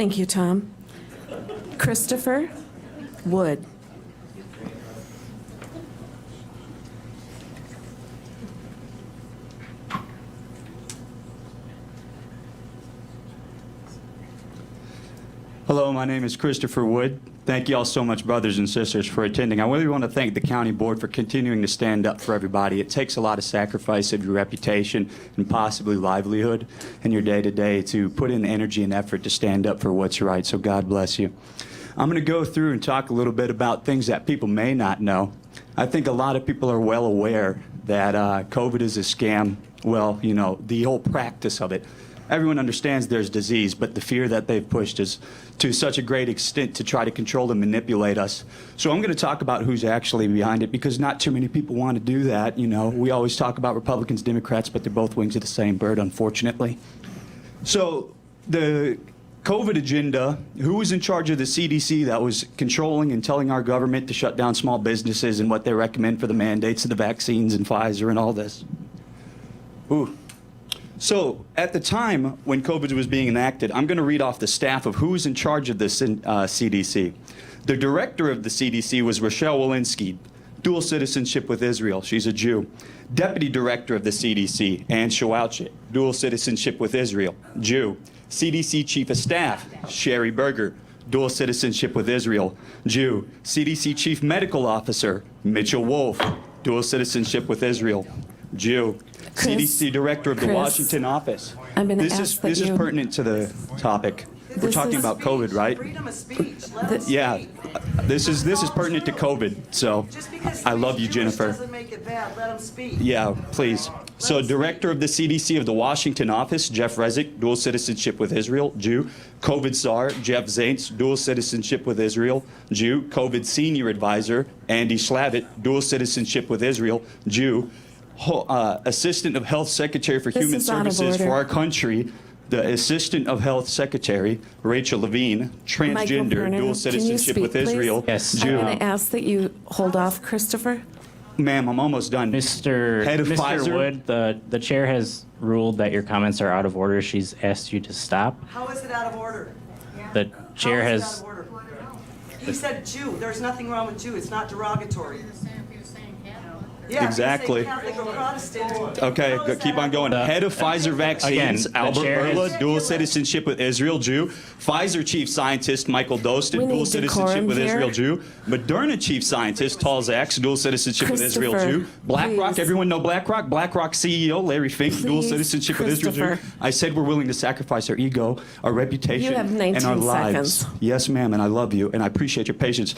Thank you, Tom. Christopher Wood. Hello, my name is Christopher Wood. Thank you all so much, brothers and sisters, for attending. I really want to thank the county board for continuing to stand up for everybody. It takes a lot of sacrifice of your reputation and possibly livelihood in your day-to-day to put in energy and effort to stand up for what's right, so God bless you. I'm going to go through and talk a little bit about things that people may not know. I think a lot of people are well aware that COVID is a scam. Well, you know, the whole practice of it. Everyone understands there's disease, but the fear that they've pushed is to such a great extent to try to control and manipulate us. So I'm going to talk about who's actually behind it, because not too many people want to do that. You know, we always talk about Republicans, Democrats, but they're both wings of the same bird, unfortunately. So the COVID agenda, who was in charge of the CDC that was controlling and telling our government to shut down small businesses and what they recommend for the mandates of the vaccines and Pfizer and all this? Ooh. So at the time when COVID was being enacted, I'm going to read off the staff of who was in charge of this CDC. The director of the CDC was Rochelle Walensky, dual citizenship with Israel. She's a Jew. Deputy director of the CDC, Ann Shawalchik, dual citizenship with Israel, Jew. CDC chief of staff, Sherry Berger, dual citizenship with Israel, Jew. CDC chief medical officer, Mitchell Wolf, dual citizenship with Israel, Jew. CDC director of the Washington office. I'm going to This is pertinent to the topic. We're talking about COVID, right? Freedom of speech. Yeah, this is pertinent to COVID. So, I love you, Jennifer. Doesn't make it bad. Let them speak. Yeah, please. So, director of the CDC of the Washington office, Jeff Resnick, dual citizenship with Israel, Jew. COVID czar, Jeff Zaints, dual citizenship with Israel, Jew. COVID senior advisor, Andy Slavitt, dual citizenship with Israel, Jew. Assistant of Health Secretary for Human Services for our country, the Assistant of Health Secretary, Rachel Levine, transgender, dual citizenship with Israel. Yes. Jew. I'm going to ask that you hold off, Christopher. Ma'am, I'm almost done. Mr. Head of Pfizer. Wood, the chair has ruled that your comments are out of order. She's asked you to stop. How is it out of order? The chair How is it has. out of order? He said Jew. There's nothing wrong with Jew. It's not derogatory. Yeah, Exactly. if you say Catholic or Protestant. Okay, how is keep that on going. out of order? Head of Pfizer Vaccines, Again, the Albert chair Bourla, has- dual citizenship with Israel, Jew. Pfizer chief scientist, Michael Dostin, We dual need citizenship decorum with here. Israel, Jew. Moderna chief scientist, Tal Zaks, dual citizenship with Israel, Christopher, Jew. BlackRock, please. everyone know BlackRock? BlackRock CEO, Larry Fink, dual Please, citizenship with Israel, Jew. Christopher. I said we're willing to sacrifice our ego, our reputation, You have and 19 our lives. seconds. Yes, ma'am, and I love you, and I appreciate your patience.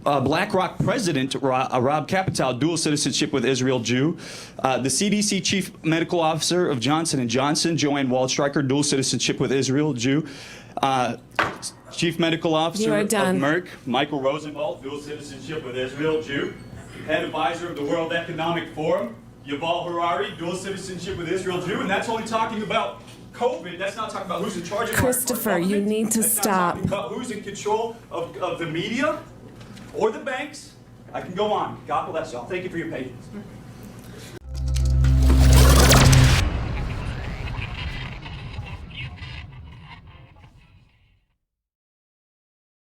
BlackRock president, Rob Capitale, dual citizenship with Israel, Jew. The CDC chief medical officer of Johnson & Johnson, Joanne Waldstreicher, dual citizenship with Israel, Jew. Chief medical officer You are of done. Merck, Michael Rosenwald, dual citizenship with Israel, Jew. Head advisor of the World Economic Forum, Yuval Harari, dual citizenship with Israel, Jew. And that's only talking about COVID. That's not talking about who's in charge of our Christopher, you government. need to That's stop. not talking about who's in control of the media or the banks. I can go on. God bless y'all. Thank you for your patience.